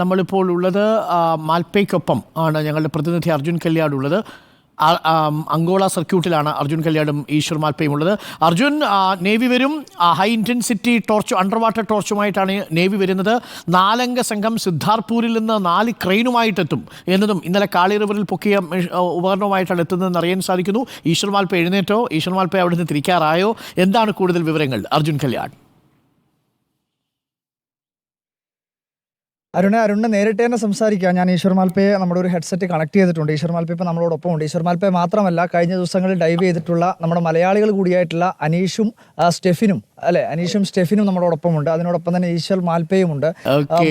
നമ്മളിപ്പോൾ ഉള്ളത് മാൽപ്പയ്ക്കൊപ്പം ആണ് ഞങ്ങളുടെ പ്രതിനിധി അർജുൻ കല്യാട് ഉള്ളത്. അങ്കോള സർക്യൂട്ടിലാണ് അർജുൻ കല്യാടും ഈശ്വർ മാൽപ്പയും ഉള്ളത്. അർജുൻ, നേവി വരും, high intensity torch, under water ടോർച്ചുമായിട്ടാണ് നേവി വരുന്നത്. 4 അംഗ സംഘം സിദ്ധാർപൂരിൽ നിന്ന് 4 ക്രെയിനുമായിട്ടെത്തും എന്നതും ഇന്നലെ കാളി റിവറിൽ പൊക്കിയ ഉപകരണവുമായിട്ടാണ് എത്തുന്നതെന്ന് അറിയാൻ സാധിക്കുന്നു. ഈശ്വർ മാൽപ്പ എഴുന്നേറ്റോ? ഈശ്വർ മാൽപ്പ അവിടെ നിന്ന് തിരിക്കാറായോ? എന്താണ് കൂടുതൽ വിവരങ്ങൾ അർജുൻ കല്യാട്? അരുണിനെ നേരിട്ട് തന്നെ സംസാരിക്കാം. ഞാൻ ഈശ്വർ മാൽപ്പയെ നമ്മുടെ ഒരു ഹെഡ്സെറ്റ് കണക്ട് ചെയ്തിട്ടുണ്ട്. ഈശ്വർ മാൽപ്പ ഇപ്പോൾ നമ്മളോടൊപ്പം ഉണ്ട്. ഈശ്വർ മാൽപ്പയെ മാത്രമല്ല, കഴിഞ്ഞ ദിവസങ്ങളിൽ ഡൈവ് ചെയ്തിട്ടുള്ള നമ്മുടെ മലയാളികൾ കൂടിയായിട്ടുള്ള അനീഷും സ്റ്റെഫിനും നമ്മളോടൊപ്പം ഉണ്ട്. അതിനോടൊപ്പം തന്നെ ഈശ്വർ മാൽപ്പയും ഉണ്ട്.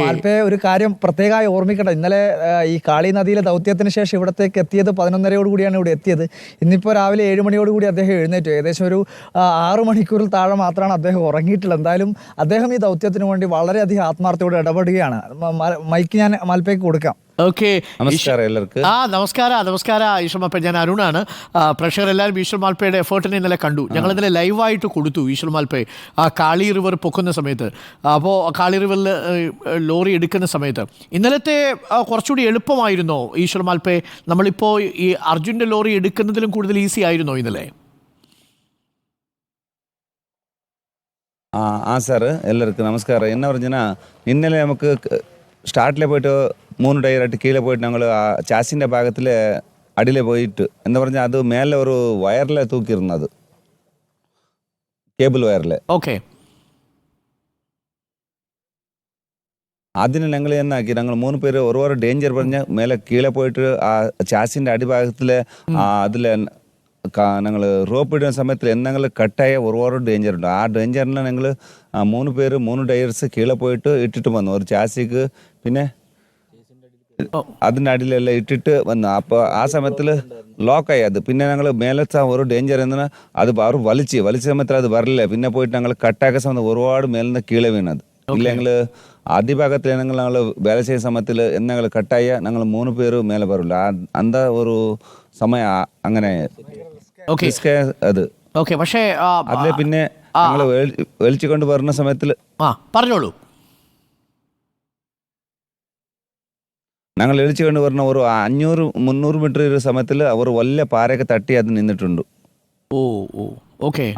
മാൽപ്പയെ ഒരു കാര്യം പ്രത്യേകമായി ഓർമ്മിക്കട്ടെ, ഇന്നലെ ഈ കാളി നദിയിലെ ദൗത്യത്തിന് ശേഷം ഇവിടത്തേക്ക് എത്തിയത് 11:30 കൂടിയാണ് ഇവിടെ എത്തിയത്. ഇന്നിപ്പോൾ രാവിലെ 7 മണിയോടുകൂടി അദ്ദേഹം എഴുന്നേറ്റു. ഏകദേശം ഒരു 6 മണിക്കൂറിൽ താഴെ മാത്രമാണ് അദ്ദേഹം ഉറങ്ങിയിട്ടുള്ളത്. എന്തായാലും അദ്ദേഹം ഈ ദൗത്യത്തിന് വേണ്ടി വളരെയധികം ആത്മാർത്ഥയോടെ ഇടപെടുകയാണ്. മൈക്ക് ഞാൻ മാൽപ്പയ്ക്ക് കൊടുക്കാം. ഓക്കെ, നമസ്കാരം എല്ലാവർക്കും. നമസ്കാരം ഈശ്വർ മാൽപ്പ. ഞാൻ അരുണാണ്. പ്രേക്ഷകർ എല്ലാവരും ഈശ്വർ മാൽപ്പയുടെ എഫേർട്ടിനെ ഇന്നലെ കണ്ടു. ഞങ്ങൾ ഇന്നലെ ലൈവായിട്ട് കൊടുത്തു ഈശ്വർ മാൽപ്പയെ കാളി റിവർ പൊക്കുന്ന സമയത്ത്. അപ്പോൾ കാളി റിവറിൽ ലോറി എടുക്കുന്ന സമയത്ത് ഇന്നലത്തെ കുറച്ചുകൂടി എളുപ്പമായിരുന്നോ ഈശ്വർ മാൽപ്പയെ? നമ്മളിപ്പോൾ ഈ അർജുൻ്റെ ലോറി എടുക്കുന്നതിലും കൂടുതൽ ഈസി ആയിരുന്നോ ഇന്നലെ? സാറ് എല്ലാവർക്കും നമസ്കാരം. എന്നാ പറഞ്ഞാൽ ഇന്നലെ നമുക്ക് സ്റ്റാർട്ടിൽ പോയിട്ട് 3 ടയറായിട്ട് കീഴെ പോയിട്ട് ഞങ്ങൾ ചാസിൻ്റെ ഭാഗത്തിൽ അടിയിൽ പോയിട്ട് എന്താ പറഞ്ഞാൽ അത് മേലെ ഒരു വയറിൽ തൂക്കിയിരുന്നത്, കേബിൾ വയറിൽ. ഓക്കെ, അതിന് ഞങ്ങൾ എന്നാക്കി ഞങ്ങൾ 3 പേര് ഒരു ഡേഞ്ചർ പറഞ്ഞ് മേലെ കീഴെ പോയിട്ട് ആ ചാസിൻ്റെ അടിഭാഗത്തിൽ അതിൽ ഞങ്ങൾ റോപ്പ് ഇടുന്ന സമയത്ത് എന്തെങ്കിലും കട്ടായ ഒരുപാട് ഡേഞ്ചർ ഉണ്ട്. ആ ഡേഞ്ചറിൽ ഞങ്ങൾ 3 പേര് 3 ടയർസ് കീഴെ പോയിട്ട് ഇട്ടിട്ട് വന്നു. ഒരു ചാസിക്ക് പിന്നെ അതിൻ്റെ അടിയിലെല്ലാം ഇട്ടിട്ട് വന്നു. അപ്പോൾ ആ സമയത്തിൽ ലോക്കായി അത്. പിന്നെ ഞങ്ങൾ മേലത്തെ ഒരു ഡേഞ്ചർ എന്നാൽ അത് അവർ വലിച്ച സമയത്തിൽ അത് വരില്ല. പിന്നെ പോയിട്ട് ഞങ്ങൾ കട്ടാക്കിയ സമയത്ത് ഒരുപാട് മേലിൽ നിന്ന് കീഴെ വീണത്. ഇല്ലെങ്കിൽ അതിഭാഗത്തിൽ ഞങ്ങൾ വേല ചെയ്യുന്ന സമയത്തിൽ എന്തെങ്കിലും കട്ടായ ഞങ്ങൾ 3 പേര് മേലെ വരില്ല. അന്ത ഒരു സമയം അങ്ങനെ അത്. പക്ഷേ അതിലെ പിന്നെ ഞങ്ങൾ വലിച്ചു കൊണ്ട് വരുന്ന സമയത്തിൽ പറഞ്ഞോളൂ. ഞങ്ങൾ എളിച്ചു കൊണ്ട് വരുന്ന ഒരു 500-300 മീറ്റർ ഒരു സമയത്തിൽ അവർ വലിയ പാറയൊക്കെ തട്ടി അത് നിന്നിട്ടുണ്ട്.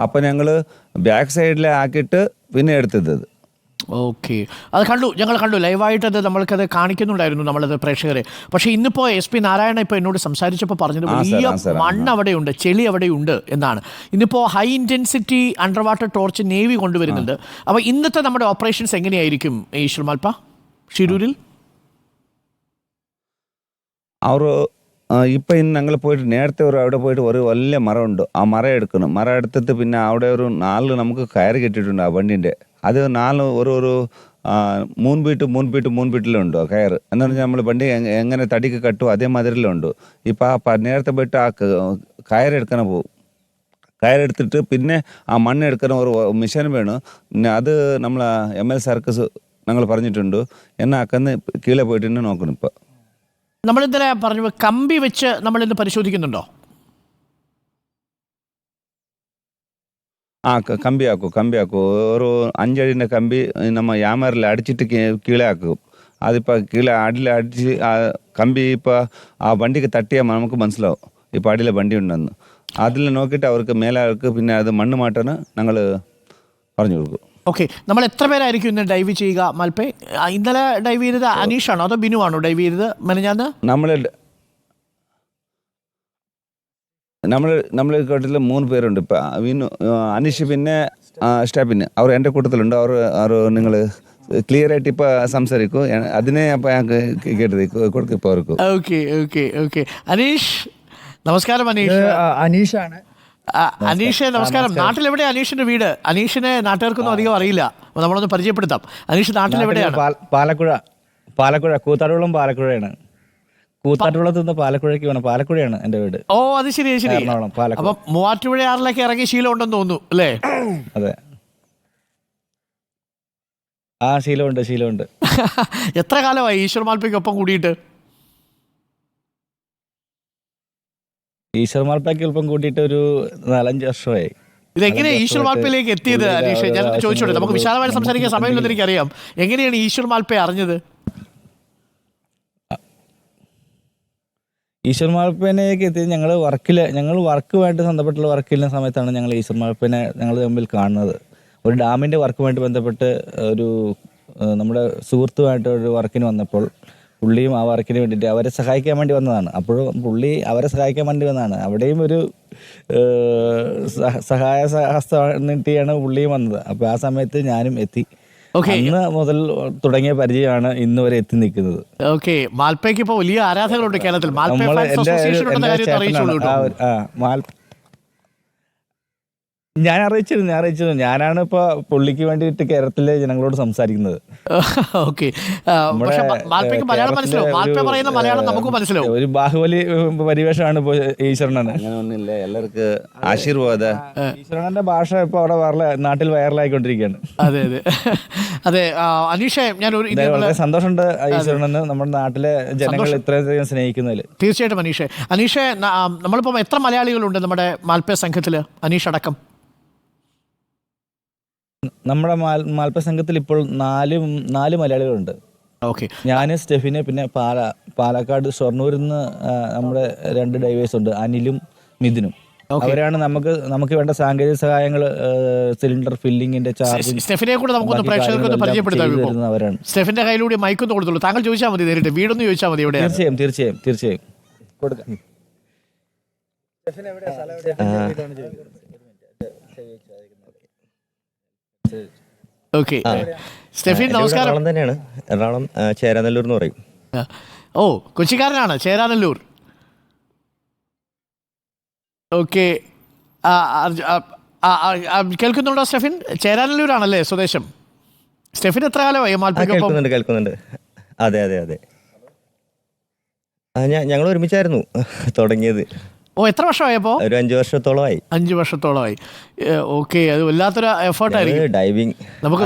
അപ്പൊ ഞങ്ങൾ ബാക്ക് സൈഡിൽ ആക്കിയിട്ട് പിന്നെ എടുത്തത്. ഓക്കെ, അത് ഞങ്ങൾ കണ്ടു ലൈവായിട്ടത് നമ്മൾക്കത് കാണിക്കുന്നുണ്ടായിരുന്നു നമ്മളത് പ്രേക്ഷകരെ. പക്ഷേ ഇന്നിപ്പോൾ SP നാരായണ ഇപ്പോൾ എന്നോട് സംസാരിച്ചപ്പോൾ പറഞ്ഞത് വലിയ മണ്ണ് അവിടെയുണ്ട്, ചെളി അവിടെയുണ്ട് എന്നാണ്. ഇന്നിപ്പോൾ high intensity under water torch navy കൊണ്ടുവരുന്നുണ്ട്. അപ്പോൾ ഇന്നത്തെ നമ്മുടെ ഓപ്പറേഷൻസ് എങ്ങനെയായിരിക്കും ഈശ്വർ മാൽപ്പ ഷിരൂരിൽ? അവർ ഇപ്പം ഇന്ന് ഞങ്ങൾ പോയിട്ട് നേരത്തെ അവിടെ പോയിട്ട് ഒരു വലിയ മരമുണ്ട്, ആ മരം എടുക്കണം. മരം എടുത്തിട്ട് പിന്നെ അവിടെ ഒരു 4 നമുക്ക് കയറ് കെട്ടിയിട്ടുണ്ട് ആ വണ്ടീൻ്റെ. അത് 4 ഒരു 3 ഫീറ്റിലുണ്ട് കയറ്. എന്ന് പറഞ്ഞാൽ നമ്മൾ വണ്ടി എങ്ങനെ തടിക്ക് കട്ടും അതേമാതിരിയിലുണ്ട്. ഇപ്പം ആ നേരത്തെ പോയിട്ട് ആ കയറെടുക്കാൻ പോകും. കയറെടുത്തിട്ട് പിന്നെ ആ മണ്ണെടുക്കുന്ന ഒരു മിഷൻ വേണം. പിന്നെ അത് നമ്മൾ ML സർക്കസ് ഞങ്ങൾ പറഞ്ഞിട്ടുണ്ട്. എന്നാ അക്കന്ന് കീഴെ പോയിട്ട് തന്നെ നോക്കണം. ഇപ്പം നമ്മളിന്നലെ പറഞ്ഞു കമ്പി വെച്ച് നമ്മളിന്ന് പരിശോധിക്കുന്നുണ്ടോ? കമ്പി ആക്കും. ഒരു 5 അടിൻ്റെ കമ്പി നമ്മൾ യാമറിൽ അടിച്ചിട്ട് കീഴെ ആക്കും. അതിപ്പോൾ കീഴെ അടിച്ച് ആ കമ്പി ഇപ്പോൾ ആ വണ്ടിക്ക് തട്ടിയാൽ നമുക്ക് മനസ്സിലാവും ഇപ്പോൾ അടിയിലെ വണ്ടി ഉണ്ടെന്ന്. അതിൽ നോക്കിയിട്ട് അവർക്ക് മേലാൾക്ക് പിന്നെ അത് മണ്ണ് മാറ്റാൻ ഞങ്ങൾ പറഞ്ഞു കൊടുക്കും. ഓക്കെ, നമ്മൾ എത്ര പേരായിരിക്കും ഇന്ന് ഡൈവ് ചെയ്യുക മാൽപ്പേ? ഇന്നലെ ഡൈവ് ചെയ്തത് അനീഷാണോ അതോ ബിനു ആണോ ഡൈവ് ചെയ്തത് മെനഞ്ഞാന്ന്? നമ്മൾ കൂട്ടത്തിൽ 3 പേരുണ്ട്. ഇപ്പം വിനു, അനീഷ് പിന്നെ സ്റ്റെഫിന് അവർ എൻ്റെ കൂട്ടത്തിലുണ്ട്. അവർ നിങ്ങൾ ക്ലിയർ ആയിട്ട് ഇപ്പോൾ സംസാരിക്കും. അതിനെ അപ്പോൾ ഞങ്ങൾക്ക് കേട്ടത് കൊടുക്കും ഇപ്പോൾ അവർക്ക്. ഓക്കെ. അനീഷ് നമസ്കാരം. അനീഷാണ്. അനീഷ് നമസ്കാരം. നാട്ടിലെവിടെ അനീഷിന്റെ വീട്? അനീഷിനെ നാട്ടുകാർക്കൊന്നും അധികം അറിയില്ല, നമ്മളൊന്ന് പരിചയപ്പെടുത്താം. അനീഷ് നാട്ടിലെവിടെയാണ്? പാലക്കുഴ കൂത്താട്ടുകുളം പാലക്കുഴയാണ്. കൂത്താട്ടുകുളത്ത് നിന്ന് പാലക്കുഴയ്ക്ക് വേണം. പാലക്കുഴയാണ് എൻ്റെ വീട്. അത് ശരി. അപ്പൊ മൂവാറ്റുപുഴ ആറിലേക്ക് ഇറങ്ങി ശീലം ഉണ്ടെന്ന് തോന്നുന്നു അല്ലേ? അതെ, ശീലമുണ്ട്. എത്ര കാലമായി ഈശ്വർ മാൽപ്പയ്ക്കൊപ്പം കൂടിയിട്ട്? ഈശ്വർ മാൽപ്പയ്ക്ക് ഒപ്പം കൂട്ടിയിട്ട് ഒരു 4-5 വർഷമായി. ഇതെങ്ങനെ ഈശ്വർ മാൽപ്പയിലേക്ക് എത്തിയത് അനീഷ്? ഞാൻ ചോദിച്ചോട്ടെ, നമുക്ക് വിശാലമായി സംസാരിക്കാൻ സമയമില്ലെന്ന് എനിക്കറിയാം. എങ്ങനെയാണ് ഈശ്വർ മാൽപ്പയെ അറിഞ്ഞത്? ഈശ്വർ മാൽപ്പേനയൊക്കെ എത്തിയത് ഞങ്ങൾ വർക്കുമായിട്ട് ബന്ധപ്പെട്ടുള്ള വർക്കിലുള്ള സമയത്താണ് ഞങ്ങൾ ഈശ്വർ മാൽപ്പേനെ ഞങ്ങൾ തമ്മിൽ കാണുന്നത്. ഒരു ഡാമിൻ്റെ വർക്കുമായിട്ട് ബന്ധപ്പെട്ട് ഒരു നമ്മുടെ സുഹൃത്തുമായിട്ട് ഒരു വർക്കിന് വന്നപ്പോൾ പുള്ളിയും ആ വർക്കിന് വേണ്ടിയിട്ട് അവരെ സഹായിക്കാൻ വേണ്ടി വന്നതാണ്. അപ്പോഴും പുള്ളി അവരെ സഹായിക്കാൻ വേണ്ടി വന്നതാണ്. അവിടെയും ഒരു സഹായ ഹസ്തം നീട്ടിയാണ് പുള്ളിയും വന്നത്. അപ്പോൾ ആ സമയത്ത് ഞാനും എത്തി. അന്ന് മുതൽ തുടങ്ങിയ പരിചയമാണ് ഇന്ന് വരെ എത്തി നിൽക്കുന്നത്. ഓക്കെ, മാൽപ്പയ്ക്ക് ഇപ്പോൾ വലിയ ആരാധകരുണ്ട് കേരളത്തിൽ. മാൽപ്പേ ഫാൻസ് അസോസിയേഷൻ ഉണ്ടെന്ന കാര്യം അറിയിച്ചോളൂ കേട്ടോ. ഞാൻ അറിയിച്ചിരുന്നു. ഞാനാണ് ഇപ്പൊ പുള്ളിക്ക് വേണ്ടിയിട്ട് കേരളത്തിലെ ജനങ്ങളോട് സംസാരിക്കുന്നത്. ഓക്കെ, പക്ഷേ മാൽപ്പയ്ക്ക് മലയാളം മനസ്സിലാവും. മാൽപ്പ പറയുന്ന മലയാളം നമുക്ക് മനസ്സിലാവും. ഒരു ബാഹുബലി പരിവേഷമാണ് ഇപ്പൊ ഈശ്വരനാണ്. അങ്ങനെ ഒന്നുമില്ല, എല്ലാവർക്കും ആശീർവാദ. ഈശ്വരന്റെ ഭാഷ ഇപ്പൊ അവിടെ നാട്ടിൽ വൈറലായിക്കൊണ്ടിരിക്കുകയാണ്. അതെ അതെ അതെ. അനീഷേ, ഞാൻ വളരെ സന്തോഷമുണ്ട് ഈശ്വരനെന്ന് നമ്മുടെ നാട്ടിലെ ജനങ്ങൾ ഇത്രയധികം സ്നേഹിക്കുന്നതിൽ. തീർച്ചയായിട്ടും അനീഷേ, നമ്മളിപ്പം എത്ര മലയാളികളുണ്ട് നമ്മുടെ മാൽപ്പേ സംഘത്തിൽ, അനീഷ് അടക്കം? നമ്മുടെ മാൽപ്പ സംഘത്തിൽ ഇപ്പോൾ നാല് മലയാളികളുണ്ട്. ഓക്കെ, ഞാൻ, സ്റ്റെഫിന്, പിന്നെ പാലക്കാട് ഷൊർണൂരിൽ നിന്ന് നമ്മുടെ 2 ഡൈവേഴ്സ് ഉണ്ട്, അനിലും മിഥുനും. അവരാണ് നമുക്ക് വേണ്ട സാങ്കേതിക സഹായങ്ങൾ, സിലിണ്ടർ ഫില്ലിങ്ങിന്റെ ചാർജ്. സ്റ്റെഫിനെ കൂടെ നമുക്കൊന്ന് പ്രേക്ഷകർക്ക് പരിചയപ്പെടുത്താം. അവരാണ്. സ്റ്റെഫിന്റെ കയ്യിലൂടെ മൈക്കൊന്ന് കൊടുത്തുള്ളൂ. താങ്കൾ ചോദിച്ചാൽ മതി, നേരിട്ട് വീടൊന്ന് ചോദിച്ചാൽ മതി. ഇവിടെ തീർച്ചയായും കൊടുക്കാം. ഓക്കെ, സ്റ്റെഫിൻ നമസ്കാരം. എറണാകുളം തന്നെയാണ്, എറണാകുളം ചേരാനെല്ലൂർ എന്ന് പറയും. ഓ, കൊച്ചിക്കാരനാണ്, ചേരാനെല്ലൂർ. ഓക്കെ, കേൾക്കുന്നുണ്ടോ സ്റ്റെഫിൻ? ചേരാനെല്ലൂരാണല്ലേ സ്വദേശം? സ്റ്റെഫിൻ എത്ര കാലമായി മാൽപ്പയ്ക്കൊപ്പം? കേൾക്കുന്നുണ്ട്. അതെ. ഞങ്ങൾ ഒരുമിച്ചായിരുന്നു തുടങ്ങിയത്. ഓ, എത്ര വർഷമായപ്പോ? ഒരു 5 വർഷത്തോളമായി. 5 വർഷത്തോളമായി. ഓക്കെ, അത് വല്ലാത്തൊരു എഫേർട്ടായിരിക്കും. ഡൈവിംഗ് നമുക്ക്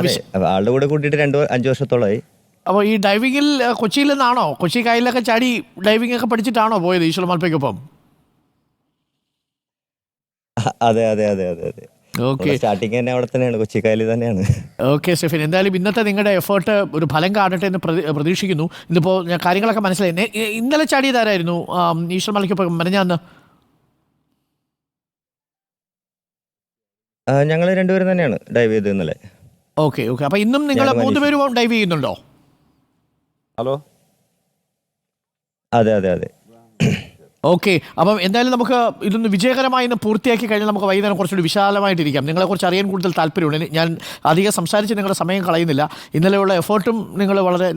ആളുടെ കൂടെ കൂട്ടിയിട്ട് 5 വർഷത്തോളമായി. അപ്പോൾ ഈ ഡൈവിങ്ങിൽ കൊച്ചിയിൽ നിന്നാണോ, കൊച്ചി കായലിലൊക്കെ ചാടി ഡൈവിംഗ് ഒക്കെ പഠിച്ചിട്ടാണോ പോയത് ഈശ്വർ മാൽപ്പയ്ക്കൊപ്പം? അതെ. ഓക്കെ, സ്റ്റാർട്ടിങ് തന്നെ അവിടെ തന്നെയാണ്, കൊച്ചിക്കായലിൽ തന്നെയാണ്. ഓക്കെ സ്റ്റെഫിൻ, എന്തായാലും ഇന്നത്തെ നിങ്ങളുടെ എഫേർട്ട് ഒരു ഫലം കാണട്ടെ എന്ന് പ്രതീക്ഷിക്കുന്നു. ഇന്നിപ്പോൾ ഞാൻ കാര്യങ്ങളൊക്കെ മനസ്സിലായി. ഇന്നലെ ചാടിയതാരായിരുന്നു ഈശ്വർ മാൽപ്പയ്ക്കൊപ്പം മെനഞ്ഞാന്ന്? ഞങ്ങൾ 2 പേരും തന്നെയാണ് ഡൈവ് ചെയ്തത് ഇന്നലെ. ഓക്കെ, അപ്പോൾ ഇന്നും നിങ്ങൾ 3 പേരും ഡൈവ് ചെയ്യുന്നുണ്ടോ? ഹലോ. അതെ. ഓക്കെ, അപ്പം എന്തായാലും നമുക്ക് ഇതൊന്ന് വിജയകരമായി ഇന്ന് പൂർത്തിയാക്കി കഴിഞ്ഞാൽ നമുക്ക് വൈകുന്നേരം കുറച്ചുകൂടി വിശാലമായിട്ടിരിക്കാം. നിങ്ങളെക്കുറിച്ച് അറിയാൻ കൂടുതൽ താല്പര്യമുണ്ട്. ഞാൻ അധികം സംസാരിച്ച് നിങ്ങളുടെ സമയം കളയുന്നില്ല. ഇന്നലെയുള്ള എഫേർട്ടും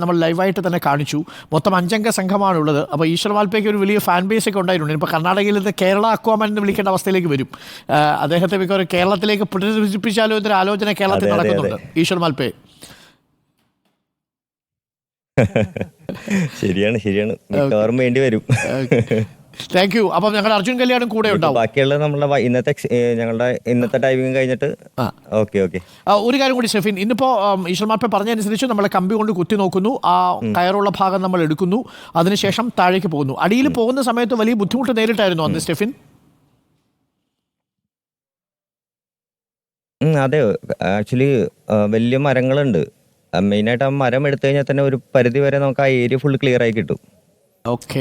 നമ്മൾ ലൈവായിട്ട് തന്നെ കാണിച്ചു. മൊത്തം 5 അംഗ സംഘമാണുള്ളത്. അപ്പോൾ ഈശ്വർ മാൽപ്പയ്ക്ക് ഒരു വലിയ ഫാൻ ബേസ് ഒക്കെ ഉണ്ടായിട്ടുണ്ട്. ഇപ്പോൾ കർണാടകയിൽ ഇത് കേരള അക്വാമാൻ എന്ന് വിളിക്കേണ്ട അവസ്ഥയിലേക്ക് വരും. അദ്ദേഹത്തെ മിക്കവാറും കേരളത്തിലേക്ക് പുനരുജ്ജീവിപ്പിച്ചാലോ എന്നൊരു ആലോചന കേരളത്തിൽ നടക്കുന്നുണ്ട്. ഈശ്വർ മാൽപ്പേ ശരിയാണ്, മിക്കവാറും വേണ്ടി വരും. Thank you. അപ്പം ഞങ്ങളുടെ അർജുൻ കല്യാണം കൂടെ ഉണ്ടാവും. ബാക്കിയുള്ള നമ്മളുടെ ഇന്നത്തെ ഡൈവിംഗ് കഴിഞ്ഞിട്ട്. ഓക്കെ. ഒരു കാര്യം കൂടി സ്റ്റെഫിൻ, ഇന്നിപ്പോൾ ഈശ്വർ മാൽപ്പേ പറഞ്ഞതനുസരിച്ച് നമ്മളെ കമ്പി കൊണ്ട് കുത്തി നോക്കുന്നു, ആ കയറുള്ള ഭാഗം നമ്മൾ എടുക്കുന്നു, അതിനുശേഷം താഴേക്ക് പോകുന്നു. അടിയിൽ പോകുന്ന സമയത്ത് വലിയ ബുദ്ധിമുട്ട് നേരിട്ടായിരുന്നു അന്ന് സ്റ്റെഫിൻ? അതെ, ആക്ച്വലി വലിയ മരങ്ങളുണ്ട്. മെയിനായിട്ട് ആ മരം എടുത്തു കഴിഞ്ഞാൽ തന്നെ ഒരു പരിധി വരെ നമുക്ക് ആ ഏരിയ ഫുൾ ക്ലിയർ ആയി കിട്ടും.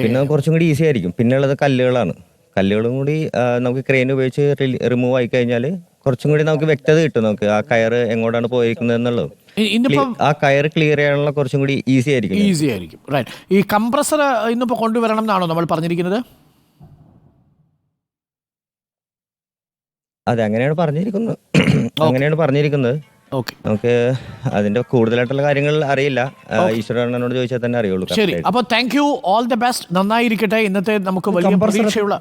പിന്നെ കുറച്ചും കൂടി ഈസി ആയിരിക്കും. പിന്നെ ഉള്ളത് കല്ലുകളാണ്. കല്ലുകളും കൂടി നമുക്ക് ക്രെയിൻ ഉപയോഗിച്ച് റിമൂവ് ആയി കഴിഞ്ഞാൽ കുറച്ചും കൂടി നമുക്ക് വ്യക്തത കിട്ടും. നമുക്ക് ആ കയറ് എങ്ങോട്ടാണ് പോയിരിക്കുന്നത് എന്നുള്ളത്, ആ കയറ് ക്ലിയർ ചെയ്യാനുള്ള കുറച്ചും കൂടി ഈസി ആയിരിക്കും. റൈറ്റ്. ഈ കംപ്രസർ ഇന്നിപ്പോൾ കൊണ്ടുവരണം എന്നാണോ നമ്മൾ പറഞ്ഞിരിക്കുന്നത്? അതെ, അങ്ങനെയാണ് പറഞ്ഞിരിക്കുന്നത്. നമുക്ക് അതിന്റെ കൂടുതലായിട്ടുള്ള കാര്യങ്ങൾ അറിയില്ല. ഈശ്വരനോട് ചോദിച്ചാൽ തന്നെ അറിയുള്ളൂ. ശരി, അപ്പോൾ thank you, all the best, നന്നായിരിക്കട്ടെ. ഇന്നത്തെ നമുക്ക് വലിയ പ്രതീക്ഷയുള്ള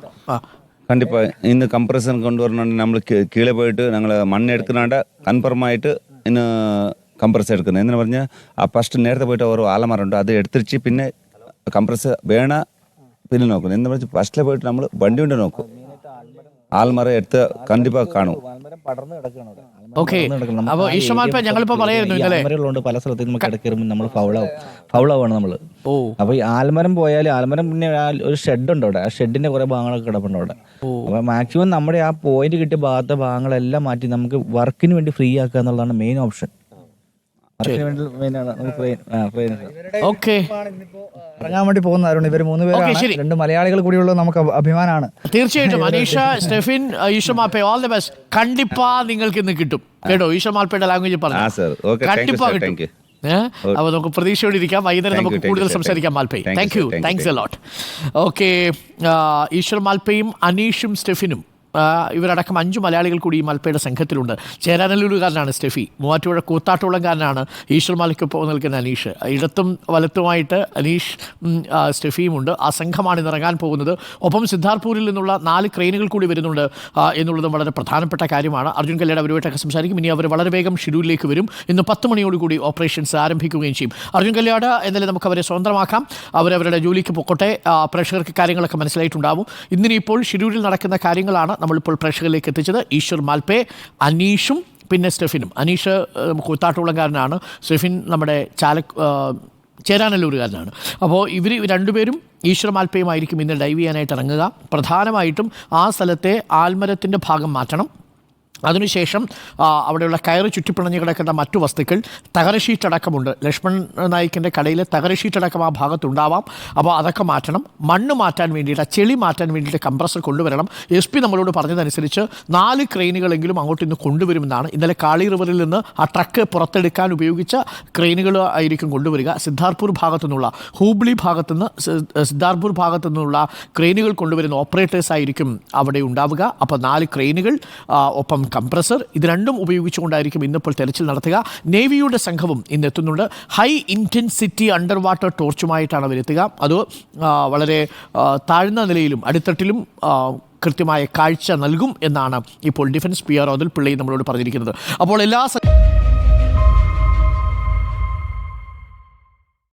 കണ്ടിപ്പാ ഇന്ന് കംപ്രസർ കൊണ്ടുവരണ നമ്മൾ കീഴെ പോയിട്ട് ഞങ്ങൾ മണ്ണ് എടുക്കുന്നാണ്ട് കൺഫർമായിട്ട് ഇന്ന് കംപ്രസർ എടുക്കുന്നത്. എന്ന് പറഞ്ഞാൽ ആ ഫസ്റ്റ് നേരത്തെ പോയിട്ട് ഓരോ ആലമറുണ്ട്, അത് എടുത്തിച്ച് പിന്നെ കംപ്രസർ വേണ പിന്നെ നോക്കുന്നു. എന്ന് പറഞ്ഞാൽ ഫസ്റ്റിലെ പോയിട്ട് നമ്മൾ വണ്ടി കൊണ്ട് നോക്കും, ആൽമറ എടുത്ത് കണ്ടിപ്പാ കാണും. ഓക്കെ, അപ്പോൾ ഈശ്വർ മാൽപ്പേ ഞങ്ങളിപ്പോൾ പറയായിരുന്നു ഇന്നലെ പല സ്ഥലത്തും നമുക്ക് ഇടയ്ക്ക് നമ്മൾ ഫൗളാവാണ് നമ്മൾ. അപ്പോൾ ഈ ആൽമരം പോയാൽ ആൽമരം പിന്നെ ഒരു ഷെഡ് ഉണ്ട് അവിടെ, ആ ഷെഡിന്റെ കുറെ ഭാഗങ്ങളൊക്കെ കിടപ്പുണ്ട് അവിടെ. അപ്പോൾ മാക്സിമം നമ്മുടെ ആ പോയിന്റ് കിട്ടിയ ഭാഗത്തെ ഭാഗങ്ങളെല്ലാം മാറ്റി നമുക്ക് വർക്കിന് വേണ്ടി ഫ്രീ ആക്കുക എന്നുള്ളതാണ് മെയിൻ ഓപ്ഷൻ. വർക്കിന് വേണ്ടി മെയിനാണ് ഓക്കെ, ഇറങ്ങാൻ വേണ്ടി പോകുന്നവരുണ്ട്. ഇവർ 3 പേരാണ്, ശരി. 2 മലയാളികൾ കൂടിയുള്ളത് നമുക്ക് അഭിമാനമാണ്. തീർച്ചയായിട്ടും Aneesha, Stephin, Eshwar Malpe, all the best. കണ്ടിപ്പാ നിങ്ങൾക്ക് ഇന്ന് കിട്ടും കേട്ടോ. ഈശ്വർ മാൽപ്പയുടെ ലാംഗ്വേജ് പറഞ്ഞു കണ്ടിപ്പാ കിട്ടും. അപ്പോൾ നമുക്ക് പ്രതീക്ഷയോടെ ഇരിക്കാം. വൈകുന്നേരം നമുക്ക് കൂടുതൽ സംസാരിക്കാം. Malpe, thank you, thanks a lot. Okay, Eshwar മാൽപ്പയും അനീഷും സ്റ്റെഫിനും ഇവരടക്കം 5 മലയാളികൾ കൂടി ഈ മാൽപ്പയുടെ സംഘത്തിലുണ്ട്. ചേരാനല്ലൂരുകാരനാണ് സ്റ്റെഫി, മൂവാറ്റുപുഴ കൂത്താട്ടുകുളംകാരനാണ് ഈശ്വർ മാൽക്കൊപ്പം നിൽക്കുന്ന അനീഷ്. ഇടത്തും വലത്തുമായിട്ട് അനീഷ് സ്റ്റെഫിയുമുണ്ട്. ആ സംഘമാണ് ഇന്ന് ഇറങ്ങാൻ പോകുന്നത്. ഒപ്പം സിദ്ധാർത്ഥ്പൂരിൽ നിന്നുള്ള 4 ക്രെയിനുകൾ കൂടി വരുന്നുണ്ട് എന്നുള്ളതും വളരെ പ്രധാനപ്പെട്ട കാര്യമാണ്. അർജുൻ കല്യാട് അവരുമായിട്ടൊക്കെ സംസാരിക്കും. ഇനി അവർ വളരെ വേഗം ഷെഡ്യൂളിലേക്ക് വരും. ഇന്ന് 10 മണിയോടുകൂടി ഓപ്പറേഷൻസ് ആരംഭിക്കുകയും ചെയ്യും. അർജുൻ കല്യാട് എന്നാലും നമുക്ക് അവരെ സ്വന്തമാക്കാം. അവരവരുടെ ജോലിക്ക് പൊക്കോട്ടെ. പ്രേക്ഷകർക്ക് കാര്യങ്ങളൊക്കെ മനസ്സിലായിട്ടുണ്ടാവും. ഇന്നിനിപ്പോൾ ഷെഡ്യൂളിൽ നടക്കുന്ന കാര്യങ്ങളാണ് നമ്മളിപ്പോൾ പ്രേക്ഷകരിലേക്ക് എത്തിച്ചത്. ഈശ്വർ മാൽപ്പേ, അനീഷും പിന്നെ സ്റ്റെഫിനും. അനീഷ് കൂത്താട്ടുകുളംകാരനാണ്, സ്റ്റെഫിൻ നമ്മുടെ ചേരാനല്ലൂരുകാരനാണ്. അപ്പോൾ ഇവർ രണ്ടുപേരും ഈശ്വർ മാൽപ്പയുമായിരിക്കും ഇന്ന് ഡൈവ് ചെയ്യാനായിട്ട് ഇറങ്ങുക. പ്രധാനമായിട്ടും ആ സ്ഥലത്തെ ആൽമരത്തിൻ്റെ ഭാഗം മാറ്റണം. അതിനുശേഷം അവിടെയുള്ള കയറ് ചുറ്റിപ്പിണഞ്ഞ് കിടക്കുന്ന മറ്റു വസ്തുക്കൾ, തകരഷീറ്റടക്കമുണ്ട്. ലക്ഷ്മൺ നായിക്കിൻ്റെ കടയിൽ തകരഷീറ്റടക്കം ആ ഭാഗത്തുണ്ടാവാം. അപ്പോൾ അതൊക്കെ മാറ്റണം. മണ്ണ് മാറ്റാൻ വേണ്ടിയിട്ട്, ചെളി മാറ്റാൻ വേണ്ടിയിട്ട് കംപ്രസർ കൊണ്ടുവരണം. SP നമ്മളോട് പറഞ്ഞതനുസരിച്ച് 4 ക്രെയിനുകളെങ്കിലും അങ്ങോട്ട് ഇന്ന് കൊണ്ടുവരുമെന്നാണ്. ഇന്നലെ കാളി റിവറിൽ നിന്ന് ആ ട്രക്ക് പുറത്തെടുക്കാൻ ഉപയോഗിച്ച ക്രെയിനുകൾ ആയിരിക്കും കൊണ്ടുവരിക. സിദ്ധാർത്ഥ്പൂർ ഭാഗത്തു നിന്നുള്ള, ഹൂബ്ലി ഭാഗത്തുനിന്ന് സിദ്ധാർത്ഥ്പൂർ ഭാഗത്തു നിന്നുള്ള ക്രെയിനുകൾ കൊണ്ടുവരുന്ന ഓപ്പറേറ്റേഴ്സ് ആയിരിക്കും അവിടെ ഉണ്ടാവുക. അപ്പോൾ 4 ക്രെയിനുകൾ ഒപ്പം കംപ്രസർ, ഇത് രണ്ടും ഉപയോഗിച്ചുകൊണ്ടായിരിക്കും ഇന്നിപ്പോൾ തെരച്ചിൽ നടത്തുക. നേവിയുടെ സംഘവും ഇന്ന് എത്തുന്നുണ്ട്. ഹൈ ഇൻറ്റൻസിറ്റി അണ്ടർ വാട്ടർ ടോർച്ചുമായിട്ടാണ് അവരെത്തുക. അത് വളരെ താഴ്ന്ന നിലയിലും അടിത്തട്ടിലും കൃത്യമായ കാഴ്ച നൽകും എന്നാണ് ഇപ്പോൾ ഡിഫൻസ് PRO അതിൽ പിള്ളയും നമ്മളോട് പറഞ്ഞിരിക്കുന്നത്. അപ്പോൾ എല്ലാ